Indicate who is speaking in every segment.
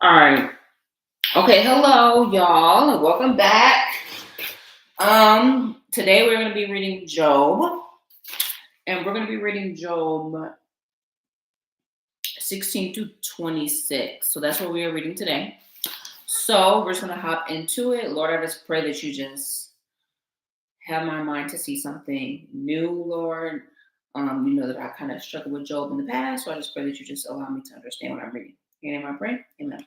Speaker 1: All right. Okay, hello y'all, and welcome back. Today we're going to be reading Job, and we're going to be reading Job 16 to 26. So that's what we are reading today. So we're just going to hop into it. Lord, I just pray that you just have my mind to see something new, Lord. You know that I kind of struggled with Job in the past, so I just pray that you just allow me to understand what I'm reading. In your name I pray. Amen.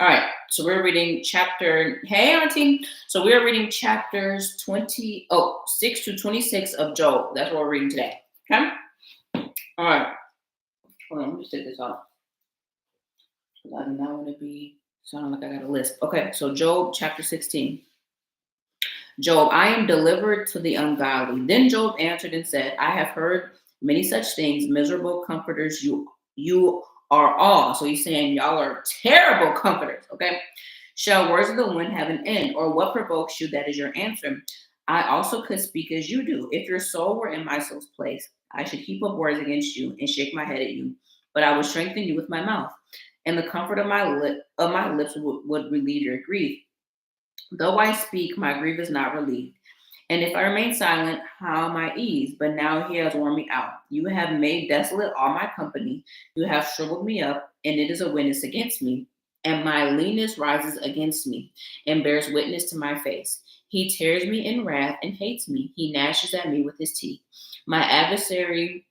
Speaker 1: All right, so we're reading hey auntie. So we're reading chapters 6 to 26 of Job. That's what we're reading today. Okay? All right. Hold on, let me just take this off. I do not want to be sounding like I got a list. Okay, so Job chapter 16. Job, I am delivered to the ungodly. Then Job answered and said, I have heard many such things, miserable comforters, you are all. So he's saying y'all are terrible comforters, okay? Shall words of the wind have an end, or what provokes you? That is your answer. I also could speak as you do. If your soul were in my soul's place, I should heap up words against you and shake my head at you. But I would strengthen you with my mouth, and the comfort of my lips would relieve your grief. Though I speak, my grief is not relieved. And if I remain silent, how am I ease? But now he has worn me out. You have made desolate all my company. You have shriveled me up, and it is a witness against me. And my leanness rises against me, and bears witness to my face. He tears me in wrath and hates me. He gnashes at me with his teeth. My adversary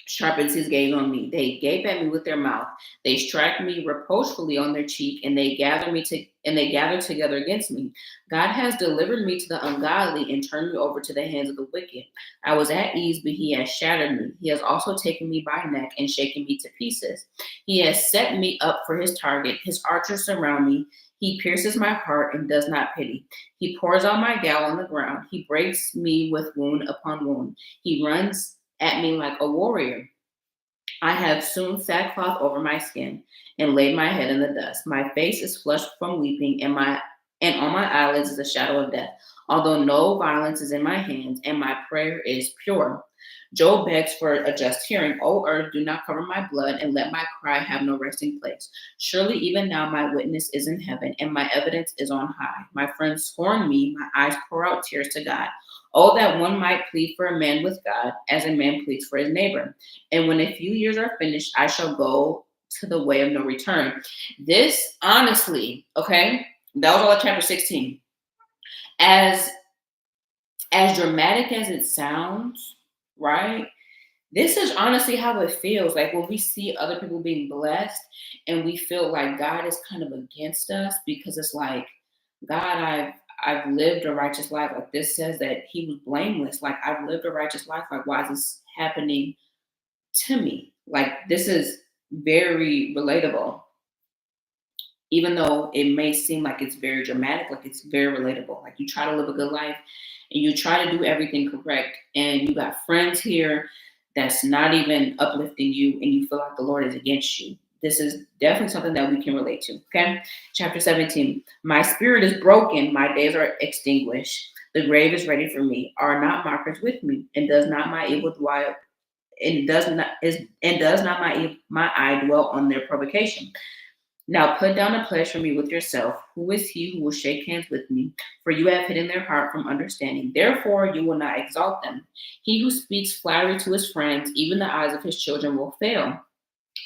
Speaker 1: sharpens his gaze on me. They gape at me with their mouth. They strike me reproachfully on their cheek, and they gather together against me. God has delivered me to the ungodly and turned me over to the hands of the wicked. I was at ease, but he has shattered me. He has also taken me by neck and shaken me to pieces. He has set me up for his target. His archers surround me. He pierces my heart and does not pity. He pours out my gall on the ground. He breaks me with wound upon wound. He runs at me like a warrior. I have sewn sackcloth over my skin and laid my head in the dust. My face is flushed from weeping, and on my eyelids is a shadow of death. Although no violence is in my hands, and my prayer is pure. Job begs for a just hearing. O earth, do not cover my blood, and let my cry have no resting place. Surely even now my witness is in heaven, and my evidence is on high. My friends scorn me, my eyes pour out tears to God. Oh, that one might plead for a man with God, as a man pleads for his neighbor. And when a few years are finished, I shall go to the way of no return. This, honestly, okay, that was all at chapter 16. As dramatic as it sounds, right? This is honestly how it feels. Like when we see other people being blessed and we feel like God is kind of against us because it's like, God, I've lived a righteous life. Like this says that he was blameless. Like I've lived a righteous life. Like why is this happening to me? Like this is very relatable. Even though it may seem like it's very dramatic, like it's very relatable. Like you try to live a good life and you try to do everything correct, and you got friends here that's not even uplifting you, and you feel like the Lord is against you. This is definitely something that we can relate to. Okay. Chapter 17. My spirit is broken, my days are extinguished. The grave is ready for me. Are not mockers with me? And does not my evil dwell and does not my eye dwell on their provocation? Now put down a pledge for me with yourself. Who is he who will shake hands with me? For you have hidden their heart from understanding. Therefore you will not exalt them. He who speaks flattery to his friends, even the eyes of his children will fail.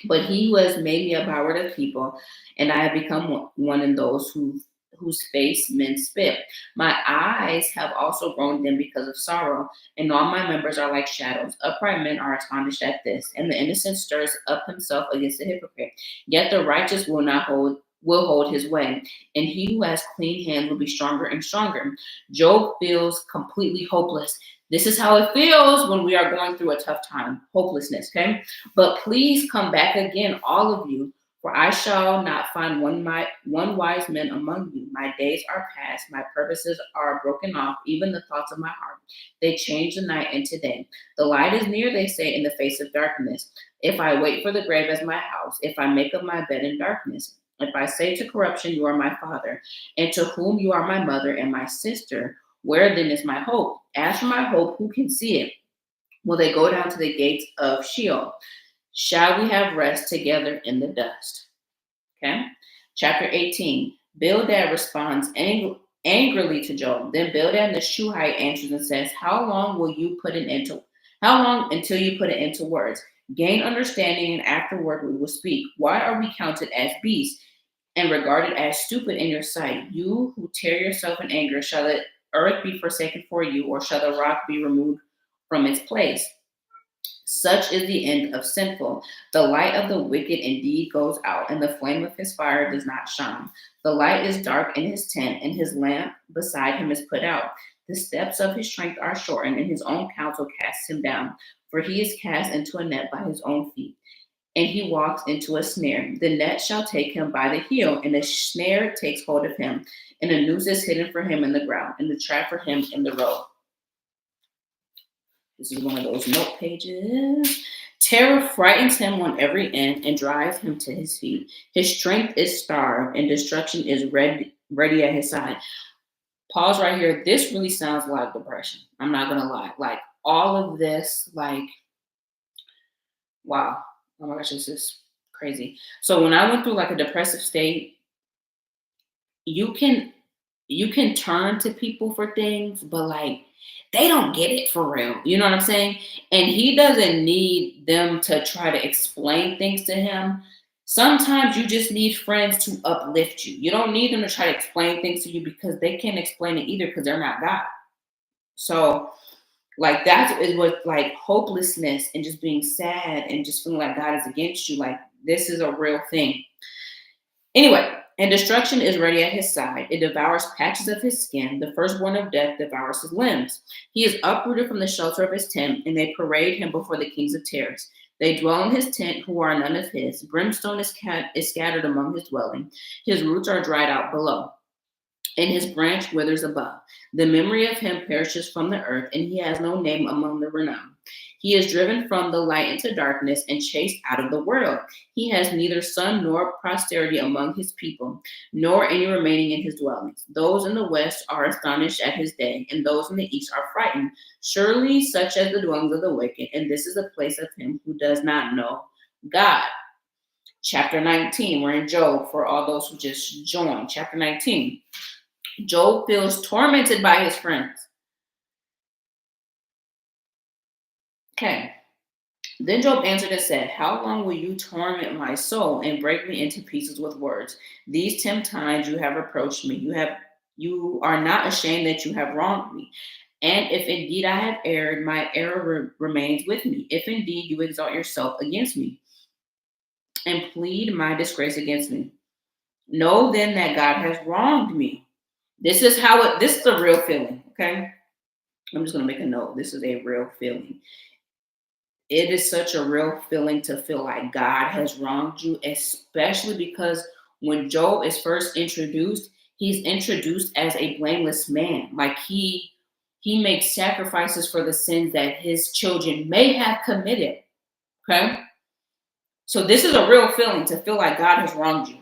Speaker 1: But he who has made me a byword of people, and I have become one in those whose face men spit. My eyes have also grown dim because of sorrow, and all my members are like shadows. Upright men are astonished at this, and the innocent stirs up himself against the hypocrite. Yet the righteous will hold his way, and he who has clean hands will be stronger and stronger. Job feels completely hopeless. This is how it feels when we are going through a tough time, hopelessness, okay? But please come back again, all of you, for I shall not find one wise man among you. My days are past, my purposes are broken off, even the thoughts of my heart. They change the night into day. The light is near, they say, in the face of darkness. If I wait for the grave as my house, if I make up my bed in darkness, if I say to corruption, you are my father, and to whom you are my mother and my sister, where then is my hope? As for my hope, who can see it? Will they go down to the gates of Sheol? Shall we have rest together in the dust? Okay. Chapter 18. Bildad responds angrily to Job. Then Bildad the Shuhite answers and says, how long until you put it into words? Gain understanding, and afterward we will speak. Why are we counted as beasts and regarded as stupid in your sight? You who tear yourself in anger, shall the earth be forsaken for you, or shall the rock be removed from its place? Such is the end of sinful. The light of the wicked indeed goes out, and the flame of his fire does not shine. The light is dark in his tent, and his lamp beside him is put out. The steps of his strength are shortened, and his own counsel casts him down. For he is cast into a net by his own feet, and he walks into a snare. The net shall take him by the heel, and the snare takes hold of him, and a noose is hidden for him in the ground, and the trap for him in the road. This is one of those note pages. Terror frightens him on every end and drives him to his feet. His strength is starved, and destruction is ready at his side. Pause right here. This really sounds like depression. I'm not going to lie. Like, all of this, like, wow. Oh my gosh, this is crazy. So when I went through like a depressive state, you can turn to people for things, but like, they don't get it for real. You know what I'm saying? And he doesn't need them to try to explain things to him. Sometimes you just need friends to uplift you. You don't need them to try to explain things to you, because they can't explain it either, because they're not God. So like, that is what, like, hopelessness and just being sad and just feeling like God is against you. Like, this is a real thing. Anyway, and destruction is ready at his side. It devours patches of his skin. The firstborn of death devours his limbs. He is uprooted from the shelter of his tent, and they parade him before the kings of terrors. They dwell in his tent, who are none of his. Brimstone is scattered among his dwelling. His roots are dried out below, and his branch withers above. The memory of him perishes from the earth, and he has no name among the renowned. He is driven from the light into darkness and chased out of the world. He has neither son nor posterity among his people, nor any remaining in his dwellings. Those in the west are astonished at his day, and those in the east are frightened. Surely such as the dwellings of the wicked, and this is the place of him who does not know God. Chapter 19, we're in Job for all those who just joined. Chapter 19. Job feels tormented by his friends. Okay. Then Job answered and said, how long will you torment my soul and break me into pieces with words? These 10 times you have reproached me. You are not ashamed that you have wronged me. And if indeed I have erred, my error remains with me. If indeed you exalt yourself against me and plead my disgrace against me, know then that God has wronged me. This is the real feeling, okay? I'm just going to make a note. This is a real feeling. It is such a real feeling to feel like God has wronged you, especially because when Job is first introduced, he's introduced as a blameless man. Like, he makes sacrifices for the sins that his children may have committed, okay? So this is a real feeling, to feel like God has wronged you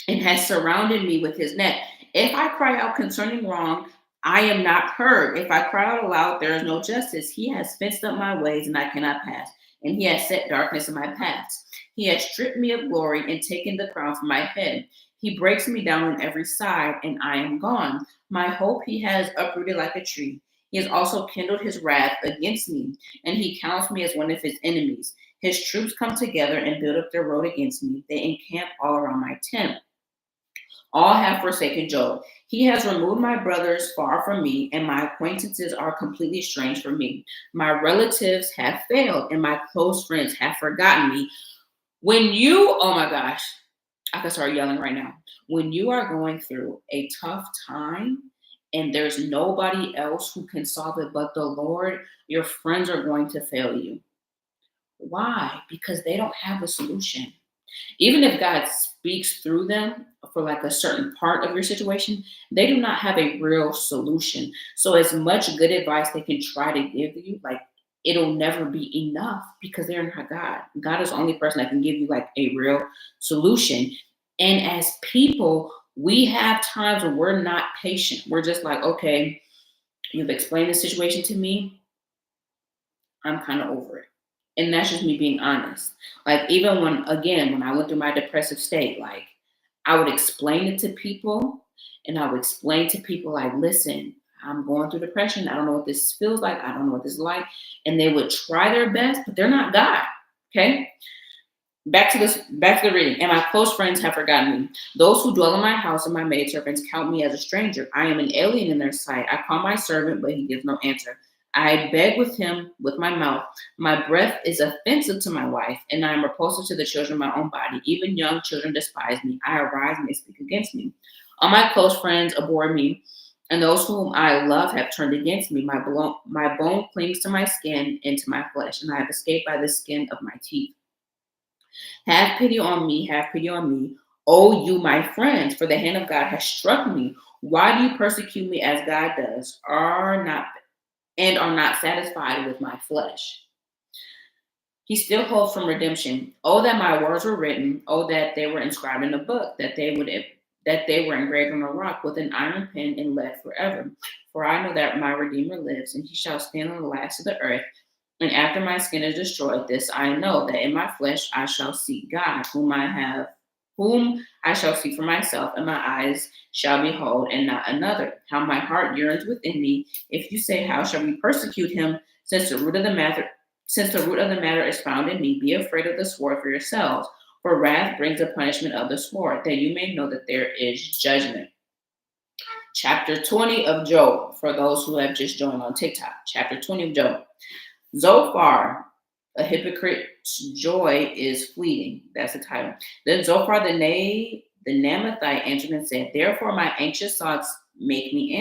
Speaker 1: and has surrounded me with his net. If I cry out concerning wrong, I am not heard. If I cry out aloud, there is no justice. He has fenced up my ways, and I cannot pass, and he has set darkness in my paths. He has stripped me of glory and taken the crown from my head. He breaks me down on every side, and I am gone. My hope he has uprooted like a tree. He has also kindled his wrath against me, and he counts me as one of his enemies. His troops come together and build up their road against me. They encamp all around my tent. All have forsaken Job. He has removed my brothers far from me, and my acquaintances are completely strange for me. My relatives have failed, and my close friends have forgotten me. Oh my gosh, I can start yelling right now. When you are going through a tough time and there's nobody else who can solve it but the Lord, your friends are going to fail you. Why? Because they don't have a solution. Even if God speaks through them for like a certain part of your situation, they do not have a real solution. So as much good advice they can try to give you, like, it'll never be enough, because they're not God. God is the only person that can give you like a real solution. And as people, we have times when we're not patient. We're just like, okay, you've explained the situation to me. I'm kind of over it. And that's just me being honest. Like, even when I went through my depressive state, like, I would explain it to people, and I would explain to people like, listen, I'm going through depression. I don't know what this feels like. I don't know what this is like. And they would try their best, but they're not God. Okay. Back to the reading. And my close friends have forgotten me. Those who dwell in my house and my maidservants count me as a stranger. I am an alien in their sight. I call my servant, but he gives no answer. I beg with him with my mouth. My breath is offensive to my wife, and I am repulsive to the children of my own body. Even young children despise me. I arise and they speak against me. All my close friends abhor me, and those whom I love have turned against me. My bone clings to my skin and to my flesh, and I have escaped by the skin of my teeth. Have pity on me, have pity on me. O you, my friends, for the hand of God has struck me. Why do you persecute me as God does? Are not satisfied with my flesh? He still hopes from redemption. Oh, that my words were written. Oh, that they were inscribed in a book, that they were engraved on a rock with an iron pen and left forever. For I know that my Redeemer lives, and he shall stand on the last of the earth. And after my skin is destroyed, this I know, that in my flesh I shall see God, whom I shall see for myself, and my eyes shall behold, and not another. How my heart yearns within me. If you say, how shall we persecute him? Since the root of the matter is found in me, be afraid of the sword for yourselves. For wrath brings the punishment of the sword, that you may know that there is judgment. Chapter 20 of Job, for those who have just joined on TikTok. Chapter 20 of Job. Zophar, a hypocrite's joy is fleeting. That's the title. Then Zophar the Naamathite answered and said, therefore my anxious thoughts make me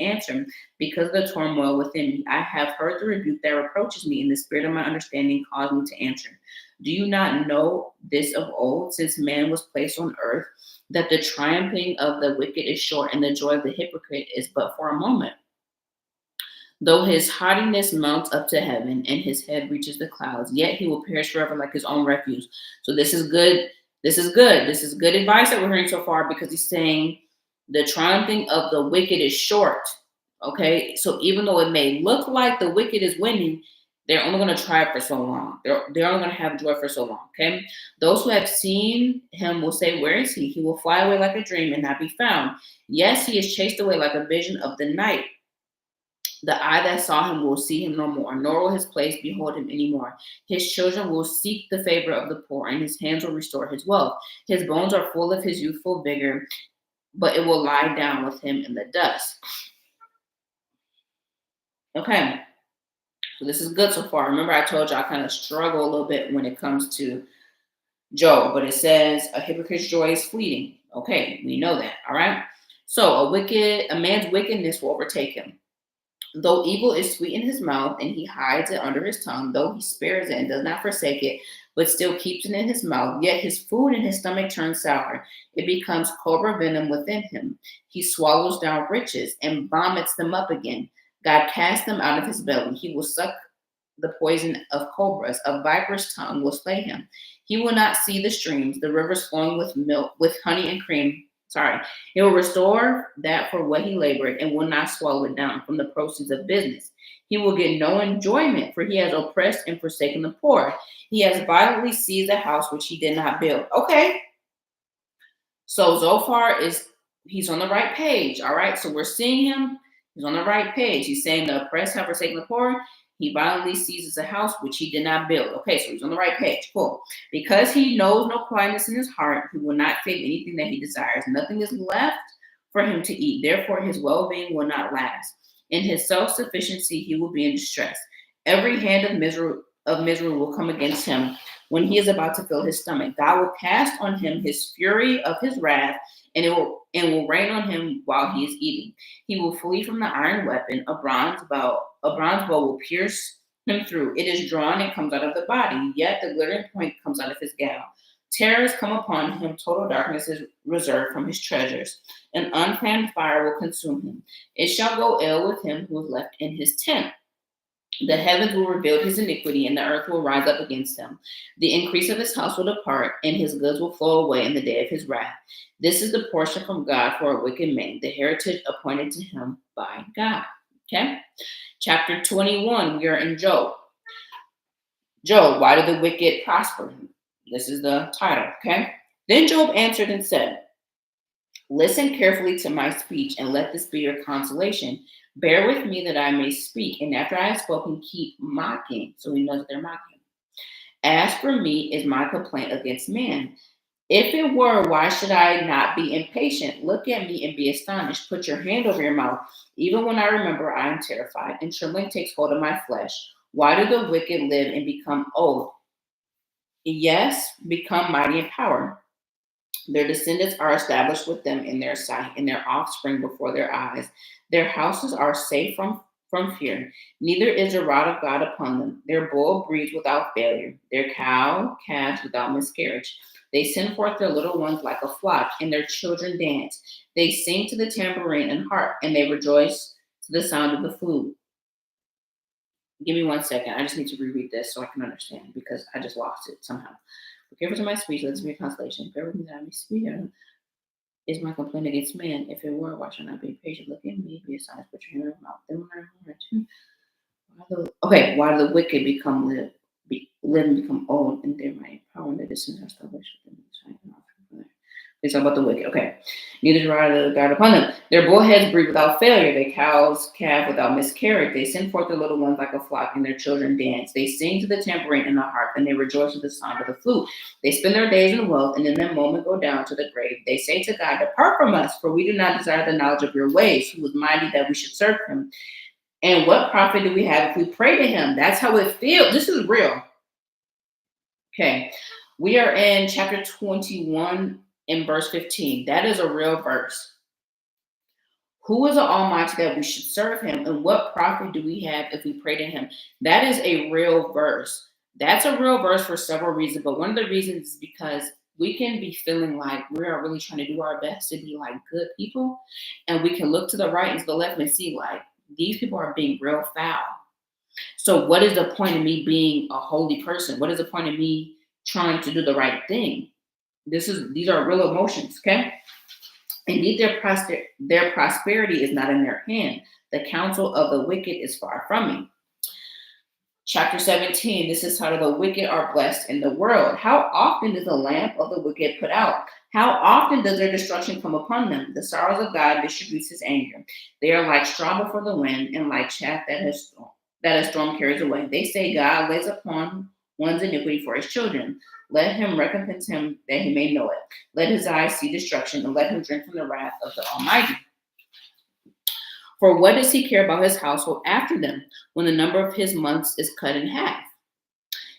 Speaker 1: answer because of the turmoil within me. I have heard the rebuke that reproaches me, and the spirit of my understanding caused me to answer. Do you not know this of old, since man was placed on earth, that the triumphing of the wicked is short, and the joy of the hypocrite is but for a moment? Though his haughtiness mounts up to heaven and his head reaches the clouds, yet he will perish forever like his own refuse. So this is good. This is good. This is good advice that we're hearing so far, because he's saying the triumphing of the wicked is short. Okay. So even though it may look like the wicked is winning, they're only going to try for so long. They're only going to have joy for so long. Okay. Those who have seen him will say, where is he? He will fly away like a dream and not be found. Yes, he is chased away like a vision of the night. The eye that saw him will see him no more, nor will his place behold him anymore. His children will seek the favor of the poor, and his hands will restore his wealth. His bones are full of his youthful vigor, but it will lie down with him in the dust. Okay, so this is good so far. Remember, I told you I kind of struggle a little bit when it comes to Job, but it says a hypocrite's joy is fleeting. Okay, we know that. All right. So a man's wickedness will overtake him. Though evil is sweet in his mouth, and he hides it under his tongue, though he spares it and does not forsake it, but still keeps it in his mouth, yet his food in his stomach turns sour. It becomes cobra venom within him. He swallows down riches and vomits them up again. God casts them out of his belly. He will suck the poison of cobras. A viper's tongue will slay him. He will not see the streams, the rivers flowing with milk, with honey and cream. He will restore that for what he labored, and will not swallow it down from the proceeds of business. He will get no enjoyment, for he has oppressed and forsaken the poor. He has violently seized a house which he did not build. Okay. So Zophar he's on the right page. All right. So we're seeing him. He's on the right page. He's saying the oppressed have forsaken the poor. He violently seizes a house which he did not build. Okay, so he's on the right page. Cool. Because he knows no quietness in his heart, he will not take anything that he desires. Nothing is left for him to eat. Therefore, his well-being will not last. In his self-sufficiency, he will be in distress. Every hand of misery will come against him when he is about to fill his stomach. God will cast on him his fury of his wrath, and will rain on him while he is eating. He will flee from the iron weapon. A bronze bow will pierce him through. It is drawn and comes out of the body, yet the glittering point comes out of his gown. Terrors come upon him. Total darkness is reserved from his treasures. An unfanned fire will consume him. It shall go ill with him who is left in his tent. The heavens will reveal his iniquity, and the earth will rise up against him. The increase of his house will depart, and his goods will flow away in the day of his wrath. This is the portion from God for a wicked man, the heritage appointed to him by God. Okay? Chapter 21, we are in Job. Job, why do the wicked prosper? This is the title, okay? Then Job answered and said, listen carefully to my speech, and let this be your consolation. Bear with me that I may speak, and after I have spoken, keep mocking. So he knows that they're mocking. As for me, is my complaint against man. If it were, why should I not be impatient? Look at me and be astonished. Put your hand over your mouth. Even when I remember, I am terrified, and trembling takes hold of my flesh. Why do the wicked live and become old? Yes, become mighty in power. Their descendants are established with them in their sight, and their offspring before their eyes. Their houses are safe from fear. Neither is the rod of God upon them. Their bull breeds without failure. Their cow calves without miscarriage. They send forth their little ones like a flock, and their children dance. They sing to the tambourine and harp, and they rejoice to the sound of the flute. Give me 1 second. I just need to reread this so I can understand because I just lost it somehow. Be careful to my speech, let this be a consolation. Bear with me that I may speak. Is my complaint against man? If it were, why should I not be patient? Look at me, be astonished, put your hand in my mouth. Then when why do the wicked live and become old, and their mighty power and their descendants are established with them? They talk about the wicked. Okay. Neither rod of God upon them. Their bullheads breed without failure. Their cows calve without miscarriage. They send forth their little ones like a flock, and their children dance. They sing to the tambourine and the harp, and they rejoice with the sound of the flute. They spend their days in wealth, and in that moment go down to the grave. They say to God, depart from us, for we do not desire the knowledge of your ways, who is mighty that we should serve him. And what profit do we have if we pray to him? That's how it feels. This is real. Okay. We are in chapter 21 in verse 15. That is a real verse. Who is the Almighty that we should serve him? And what profit do we have if we pray to him? That is a real verse. That's a real verse for several reasons. But one of the reasons is because we can be feeling like we are really trying to do our best to be like good people. And we can look to the right and to the left and see like these people are being real foul. So what is the point of me being a holy person? What is the point of me trying to do the right thing? These are real emotions, okay? Indeed, their prosperity is not in their hand. The counsel of the wicked is far from me. Chapter 17, this is how the wicked are blessed in the world. How often is the lamp of the wicked put out? How often does their destruction come upon them? The sorrows of God distributes his anger. They are like straw before the wind and like chaff that a storm carries away. They say God lays upon one's iniquity for his children. Let him recompense him that he may know it. Let his eyes see destruction, and let him drink from the wrath of the Almighty. For what does he care about his household after them, when the number of his months is cut in half?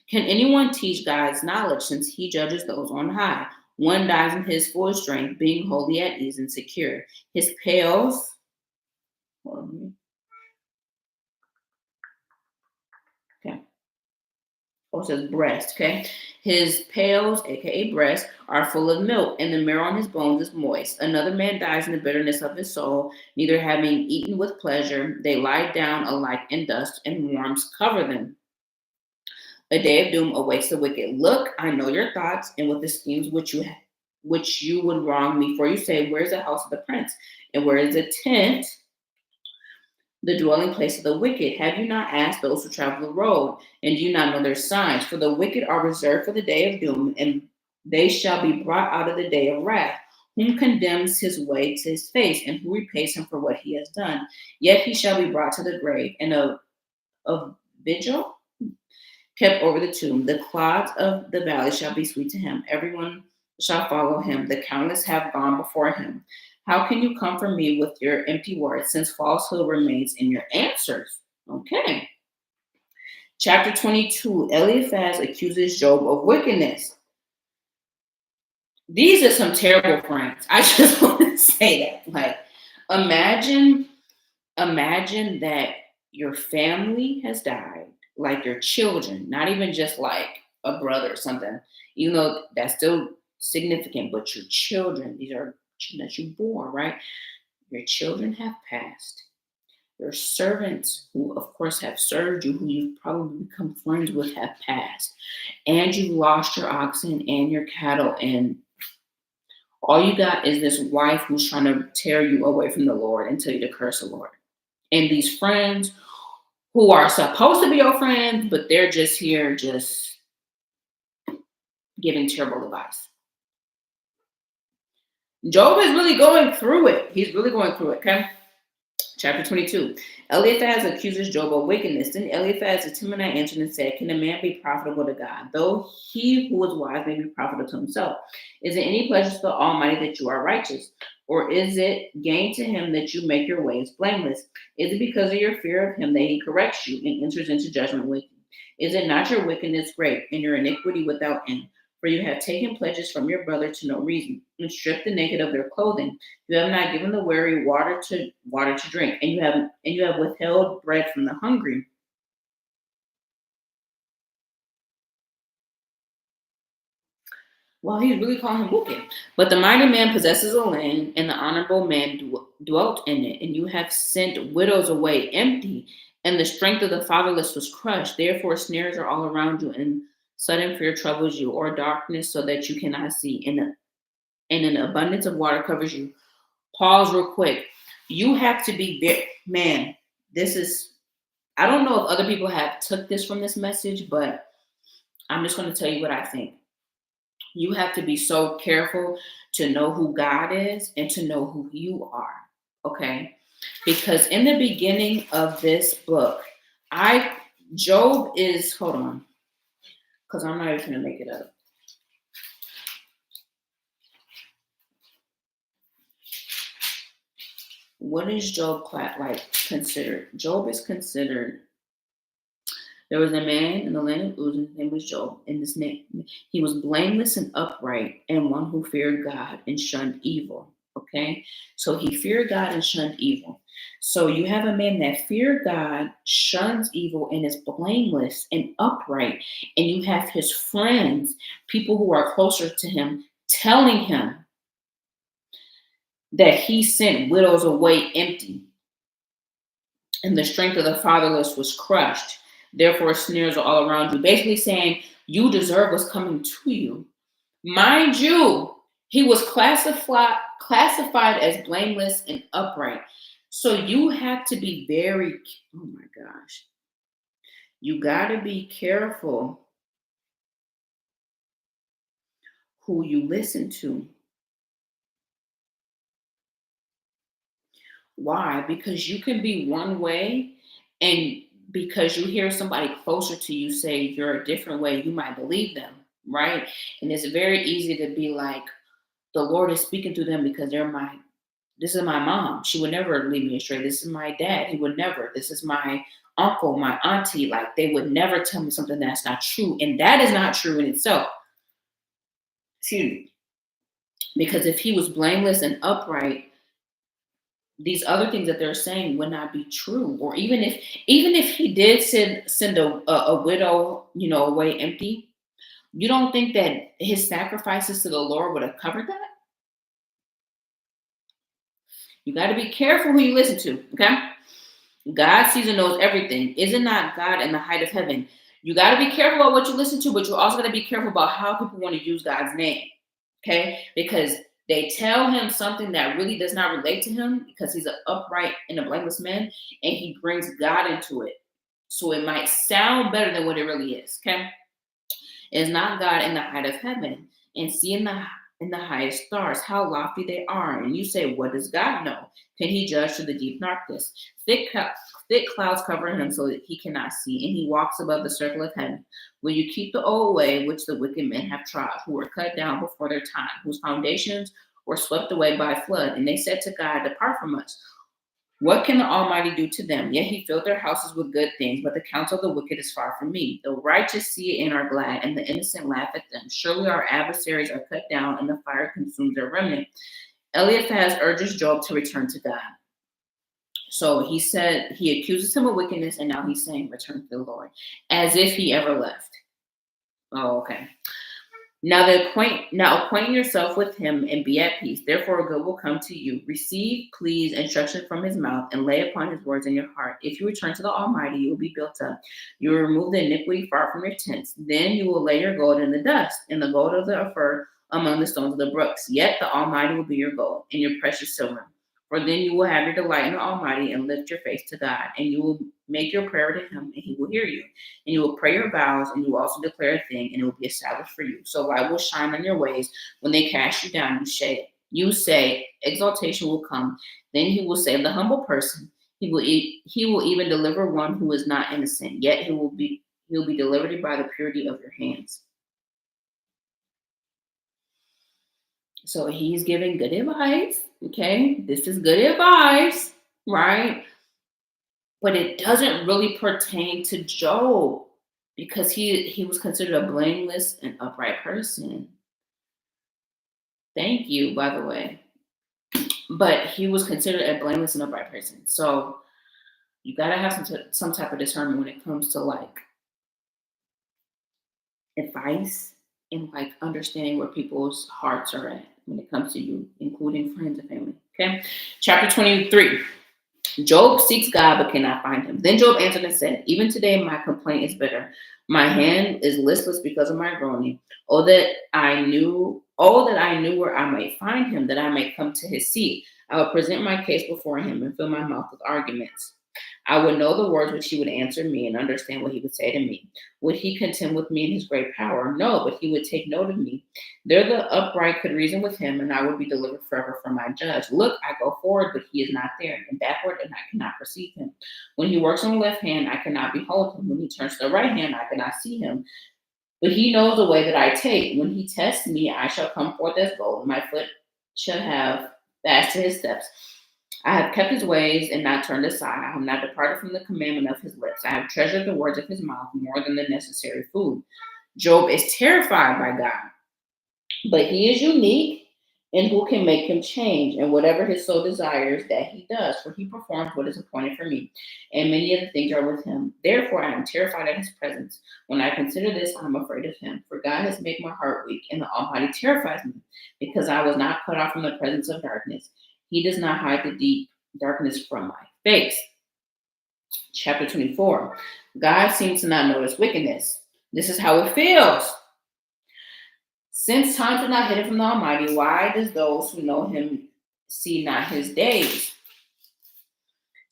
Speaker 1: Can anyone teach God's knowledge, since he judges those on high? One dies in his full strength, being wholly at ease and secure. His pails, it says breast, okay? His pails, aka breasts, are full of milk, and the marrow on his bones is moist. Another man dies in the bitterness of his soul, neither having eaten with pleasure. They lie down alike in dust, and worms cover them. A day of doom awaits the wicked. Look, I know your thoughts, and with the schemes which you would wrong me. For you say, where is the house of the prince, and where is the tent, the dwelling place of the wicked? Have you not asked those who travel the road, and do you not know their signs? For the wicked are reserved for the day of doom, and they shall be brought out of the day of wrath. Whom condemns his way to his face, and who repays him for what he has done? Yet he shall be brought to the grave, and a vigil kept over the tomb. The clods of the valley shall be sweet to him. Everyone shall follow him. The countless have gone before him. How can you come from me with your empty words, since falsehood remains in your answers? Okay. Chapter 22, Eliphaz accuses Job of wickedness. These are some terrible friends. I just want to say that. Like, imagine that your family has died, like your children, not even just like a brother or something, even though that's still significant, but your children, these are children that you bore, right? Your children have passed. Your servants, who of course have served you, who you've probably become friends with, have passed. And you've lost your oxen and your cattle, and all you got is this wife who's trying to tear you away from the Lord and tell you to curse the Lord. And these friends who are supposed to be your friends, but they're just here just giving terrible advice. Job is really going through it. He's really going through it, okay? Chapter 22. Eliphaz accuses Job of wickedness. Then Eliphaz the Temanite answered and said, can a man be profitable to God? Though he who is wise may be profitable to himself. Is it any pleasure to the Almighty that you are righteous? Or is it gain to him that you make your ways blameless? Is it because of your fear of him that he corrects you and enters into judgment with you? Is it not your wickedness great and your iniquity without end? For you have taken pledges from your brother to no reason, and stripped the naked of their clothing. You have not given the weary water to drink, and you have withheld bread from the hungry. Well, he's really calling him wicked. But the mighty man possesses a land, and the honorable man dwelt in it. And you have sent widows away empty, and the strength of the fatherless was crushed. Therefore, snares are all around you, and sudden fear troubles you, or darkness so that you cannot see, and an abundance of water covers you. Pause real quick. You have to be very, man, this is, I don't know if other people have took this from this message, but I'm just going to tell you what I think. You have to be so careful to know who God is and to know who you are. Okay? Because in the beginning of this book, Job is, hold on, because I'm not even going to make it up. What is Job like considered? Job is considered. There was a man in the land of Uz, his name was Job, and his name he was blameless and upright, and one who feared God and shunned evil. Okay, so he feared God and shunned evil. So you have a man that feared God, shuns evil, and is blameless and upright, and you have his friends, people who are closer to him, telling him that he sent widows away empty, and the strength of the fatherless was crushed. Therefore, snares are all around you. Basically saying you deserve what's coming to you. Mind you, he was classified as blameless and upright. So you have to be very, oh my gosh, you got to be careful who you listen to. Why? Because you can be one way, and because you hear somebody closer to you say you're a different way, you might believe them, right? And it's very easy to be like, the Lord is speaking to them because this is my mom. She would never lead me astray. This is my dad. He would never. This is my uncle, my auntie. Like, they would never tell me something that's not true. And that is not true in itself. Excuse me. Because if he was blameless and upright, these other things that they're saying would not be true. Or even if he did send a widow, away empty, you don't think that his sacrifices to the Lord would have covered that? You got to be careful who you listen to, okay? God sees and knows everything. Is it not God in the height of heaven? You got to be careful about what you listen to, but you also got to be careful about how people want to use God's name, okay? Because they tell him something that really does not relate to him because he's an upright and a blameless man, and he brings God into it. So it might sound better than what it really is, okay? Is not God in the height of heaven, and see in the highest stars how lofty they are? And you say, what does God know? Can he judge to the deep darkness? Thick clouds cover him so that he cannot see, and he walks above the circle of heaven. Will you keep the old way which the wicked men have trod, who were cut down before their time, whose foundations were swept away by flood? And they said to God, depart from us. What can the Almighty do to them? Yet he filled their houses with good things, but the counsel of the wicked is far from me. The righteous see it and are glad, and the innocent laugh at them. Surely our adversaries are cut down, and the fire consumes their remnant. Eliphaz urges Job to return to God. So he said he accuses him of wickedness, and now he's saying return to the Lord, as if he ever left. Oh, okay. Now acquaint yourself with him and be at peace. Therefore, good will come to you. Receive, please, instruction from his mouth and lay upon his words in your heart. If you return to the Almighty, you will be built up. You will remove the iniquity far from your tents. Then you will lay your gold in the dust, and the gold of the Ophir among the stones of the brooks. Yet the Almighty will be your gold and your precious silver. For then you will have your delight in the Almighty and lift your face to God, and you will make your prayer to him, and he will hear you. And you will pray your vows, and you will also declare a thing, and it will be established for you. So light will shine on your ways. When they cast you down, You say, exaltation will come. Then he will save the humble person. He will even deliver one who is not innocent. Yet he will be delivered by the purity of your hands. So he's giving good advice. Okay, this is good advice, right? But it doesn't really pertain to Job because he was considered a blameless and upright person. Thank you, by the way. But he was considered a blameless and upright person. So you gotta have some type of discernment when it comes to like advice and like understanding where people's hearts are at when it comes to you, including friends and family. Okay, chapter 23. Job seeks God but cannot find him. Then Job answered and said, even today my complaint is bitter. My hand is listless because of my groaning. Oh that I knew where I might find him, that I might come to his seat. I would present my case before him and fill my mouth with arguments. I would know the words which he would answer me and understand what he would say to me. Would he contend with me in his great power? No, but he would take note of me. There the upright could reason with him, and I would be delivered forever from my judge. Look, I go forward, but he is not there, and backward, and I cannot perceive him. When he works on the left hand, I cannot behold him. When he turns to the right hand, I cannot see him. But he knows the way that I take. When he tests me, I shall come forth as gold, and my foot shall have fast to his steps. I have kept his ways and not turned aside. I have not departed from the commandment of his lips. I have treasured the words of his mouth more than the necessary food. Job is terrified by God, but he is unique, and who can make him change? And whatever his soul desires, that he does, for he performs what is appointed for me, and many other things are with him. Therefore, I am terrified at his presence. When I consider this, I am afraid of him, for God has made my heart weak, and the Almighty terrifies me, because I was not cut off from the presence of darkness. He does not hide the deep darkness from my face. Chapter 24. God seems to not notice wickedness. This is how it feels. Since times are not hidden from the Almighty, why does those who know him see not his days?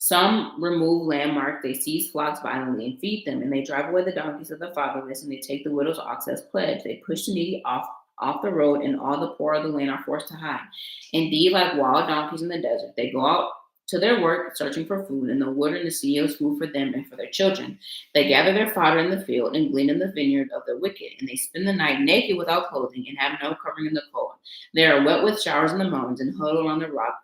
Speaker 1: Some remove landmarks, they seize flocks violently and feed them, and they drive away the donkeys of the fatherless, and they take the widow's ox as pledge. They push the needy off the road, and all the poor of the land are forced to hide. Indeed, like wild donkeys in the desert, they go out to their work searching for food, and the wood and the sea is food for them and for their children. They gather their fodder in the field and glean in the vineyard of the wicked, and they spend the night naked without clothing and have no covering in the cold. They are wet with showers in the mountains and huddle on the rock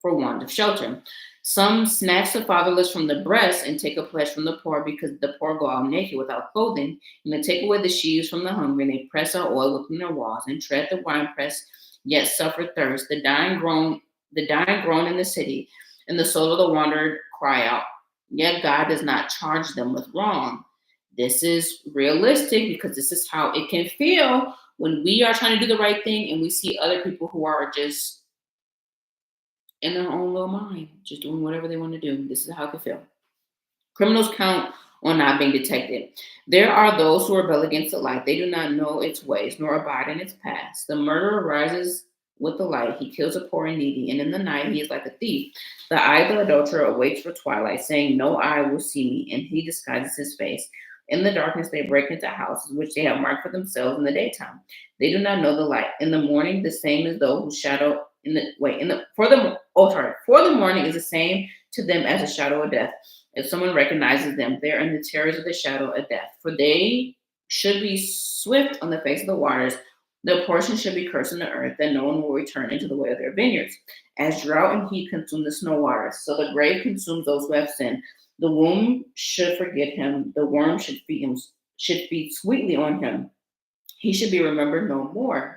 Speaker 1: for want of shelter. Some snatch the fatherless from the breast and take a pledge from the poor, because the poor go out naked without clothing. And they take away the sheaves from the hungry, and they press out oil within their walls and tread the winepress, yet suffer thirst. The dying groan in the city, and the soul of the wanderer cry out. Yet God does not charge them with wrong. This is realistic, because this is how it can feel when we are trying to do the right thing and we see other people who are just in their own little mind, just doing whatever they want to do. This is how it can feel. Criminals count on not being detected. There are those who rebel against the light. They do not know its ways, nor abide in its paths. The murderer rises with the light. He kills the poor and needy, and in the night he is like a thief. The eye of the adulterer awaits for twilight, saying, no eye will see me, and he disguises his face. In the darkness they break into houses, which they have marked for themselves in the daytime. They do not know the light. In the morning, the same as those whose shadow for the morning is the same to them as a shadow of death. If someone recognizes them, they are in the terrors of the shadow of death. For they should be swift on the face of the waters. Their portion should be cursed in the earth, that no one will return into the way of their vineyards. As drought and heat consume the snow waters, so the grave consumes those who have sinned. The womb should forget him. The worm should feed sweetly on him. He should be remembered no more.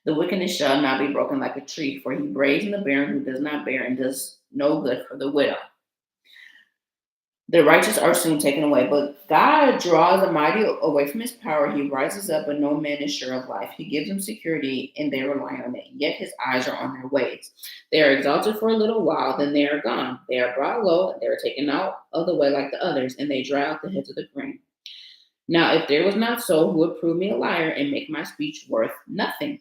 Speaker 1: The wickedness shall not be broken like a tree, for he braves in the barren who does not bear, and does no good for the widow. The righteous are soon taken away, but God draws the mighty away from his power. He rises up, but no man is sure of life. He gives them security, and they rely on it. Yet his eyes are on their ways. They are exalted for a little while, then they are gone. They are brought low, they are taken out of the way like the others, and they dry out the heads of the grain. Now, if there was not so, who would prove me a liar and make my speech worth nothing?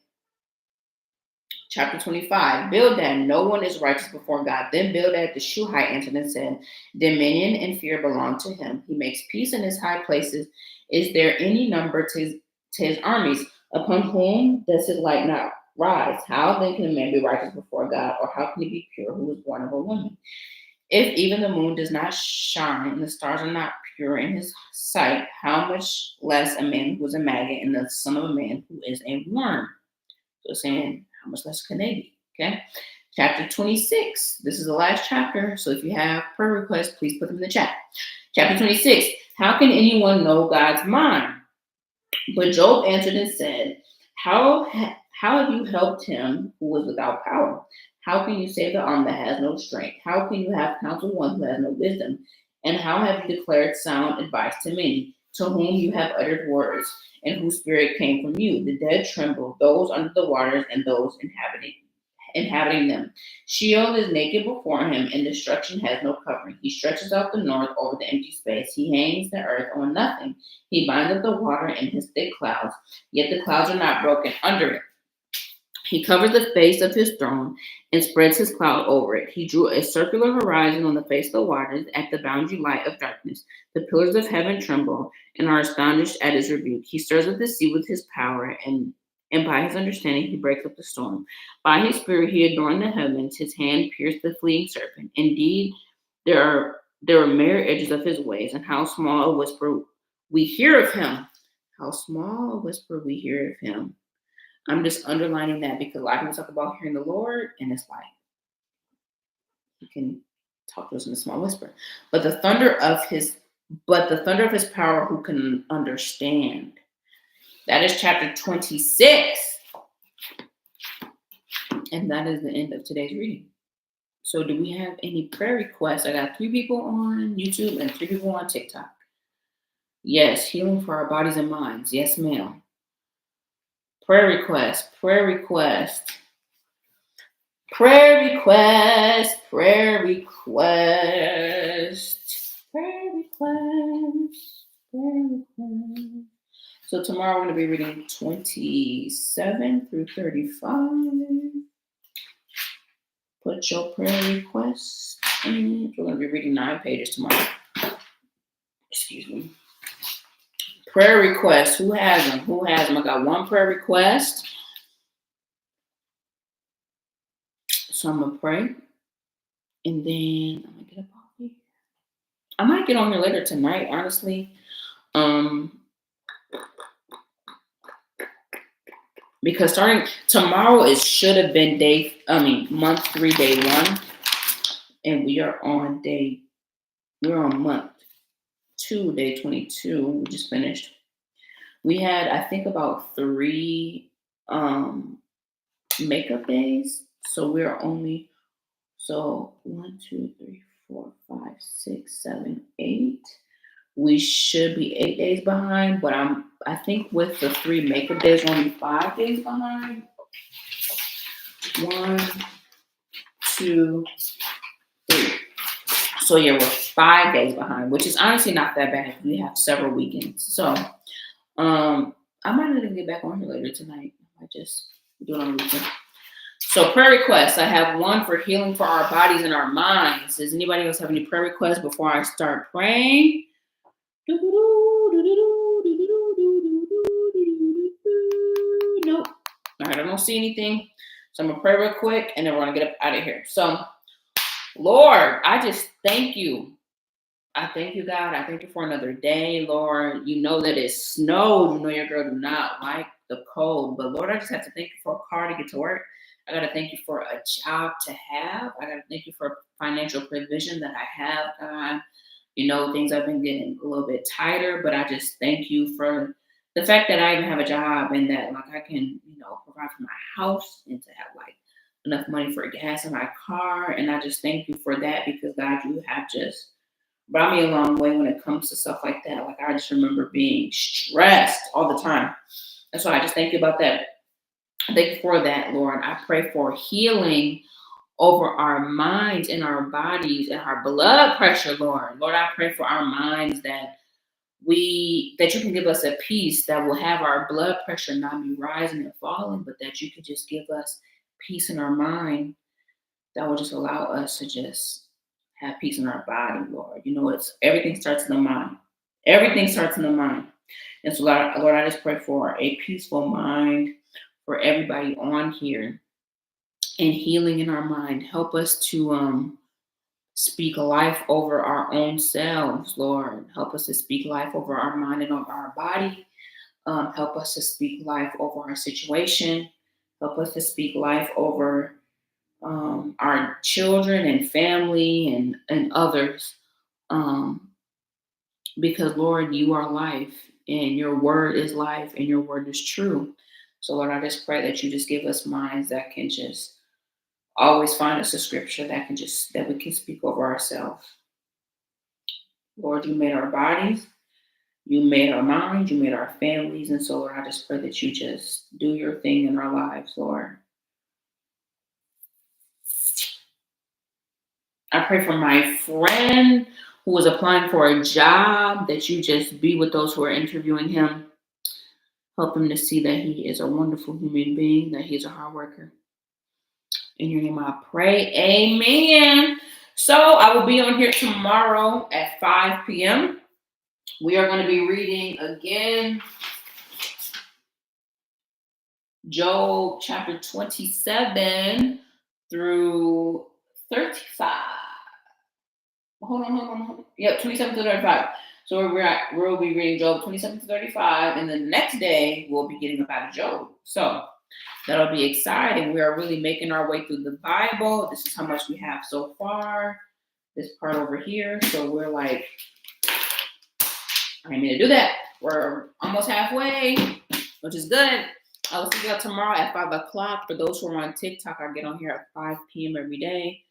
Speaker 1: Chapter 25, Bildad, no one is righteous before God. Then Bildad the Shuhite answered and said, dominion and fear belong to him. He makes peace in his high places. Is there any number to his armies? Upon whom does his light not rise. How then can a man be righteous before God, or how can he be pure who was born of a woman? If even the moon does not shine and the stars are not pure in his sight, how much less a man who is a maggot and the son of a man who is a worm? So saying, how much less can they be? Okay. Chapter 26. This is the last chapter. So if you have prayer requests, please put them in the chat. Chapter 26. How can anyone know God's mind? But Job answered and said, How have you helped him who was without power? How can you save the arm that has no strength? How can you have counseled one who has no wisdom? And how have you declared sound advice to many, to whom you have uttered words, and whose spirit came from you? The dead tremble, those under the waters, and those inhabiting them. Sheol is naked before him, and destruction has no covering. He stretches out the north over the empty space. He hangs the earth on nothing. He binds up the water in his thick clouds, yet the clouds are not broken under it. He covers the face of his throne and spreads his cloud over it. He drew a circular horizon on the face of the waters at the boundary light of darkness. The pillars of heaven tremble and are astonished at his rebuke. He stirs up the sea with his power, and by his understanding he breaks up the storm. By his spirit he adorned the heavens. His hand pierced the fleeing serpent. Indeed, there are mere edges of his ways, and how small a whisper we hear of him. How small a whisper we hear of him. I'm just underlining that because a lot of people talk about hearing the Lord, and it's like he can talk to us in a small whisper. But the thunder of his power, who can understand? That is chapter 26. And that is the end of today's reading. So do we have any prayer requests? I got 3 people on YouTube and 3 people on TikTok. Yes, healing for our bodies and minds. Yes, ma'am. Prayer request. So tomorrow we're going to be reading 27 through 35. Put your prayer requests in. We're going to be reading 9 pages tomorrow. Excuse me. Prayer requests. Who has them? I got 1 prayer request. So I'm going to pray. And then I'm going to get up off here. I might get on here later tonight, honestly. Because starting tomorrow, should have been month 3, day 1. And we're on month 2, day 22. We just finished. We had, I think, about 3 makeup days. So we're only 1, 2, 3, 4, 5, 6, 7, 8. We should be 8 days behind, but I think with the 3 makeup days, we're only 5 days behind. 1, 2, 3. So yeah, we're 5 days behind, which is honestly not that bad. We have several weekends. So I might not even get back on here later tonight. I just do it on the weekend. So prayer requests. I have 1 for healing for our bodies and our minds. Does anybody else have any prayer requests before I start praying? Nope. All right, I don't see anything. So I'm going to pray real quick, and then we're going to get up out of here. So, Lord, I just thank you. I thank you, God. I thank you for another day, Lord. You know that it snowed. You know your girl do not like the cold. But, Lord, I just have to thank you for a car to get to work. I got to thank you for a job to have. I got to thank you for financial provision that I have, God. You know, things have been getting a little bit tighter, but I just thank you for the fact that I even have a job and that, like, I can, provide for my house and to have, like, enough money for gas in my car. And I just thank you for that because, God, you have just brought me a long way when it comes to stuff like that. Like, I just remember being stressed all the time. And so I just thank you about that. Thank you for that, Lord. I pray for healing over our minds and our bodies and our blood pressure, Lord. Lord, I pray for our minds that you can give us a peace that will have our blood pressure not be rising and falling, but that you can just give us peace in our mind that will just allow us to just have peace in our body, Lord. Everything starts in the mind. Everything starts in the mind. And so, Lord, I just pray for a peaceful mind, for everybody on here, and healing in our mind. Help us to speak life over our own selves, Lord. Help us to speak life over our mind and over our body. Help us to speak life over our situation. Help us to speak life over our children and family and others. Um, because, Lord, you are life, and your word is life, and your word is true. So, Lord, I just pray that you just give us minds that can just always find us a scripture that we can speak over ourselves. Lord, you made our bodies, you made our minds, you made our families, and so, Lord, I just pray that you just do your thing in our lives, Lord. I pray for my friend who is applying for a job, that you just be with those who are interviewing him. Help him to see that he is a wonderful human being, that he's a hard worker. In your name I pray. Amen. So I will be on here tomorrow at 5 p.m. We are going to be reading again Job chapter 27 through 35. Hold on. Yep, 27 to 35. So we'll be reading Job 27 to 35, and the next day we'll be getting up out of Job. So that'll be exciting. We are really making our way through the Bible. This is how much we have so far. This part over here. So we're like, I didn't mean to do that. We're almost halfway, which is good. I will see you all tomorrow at 5 o'clock. For those who are on TikTok, I get on here at 5 p.m. every day.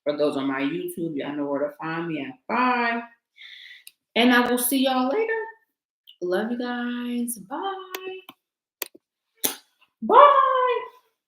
Speaker 1: For those on my YouTube, y'all know where to find me at 5. And I will see y'all later. Love you guys. Bye.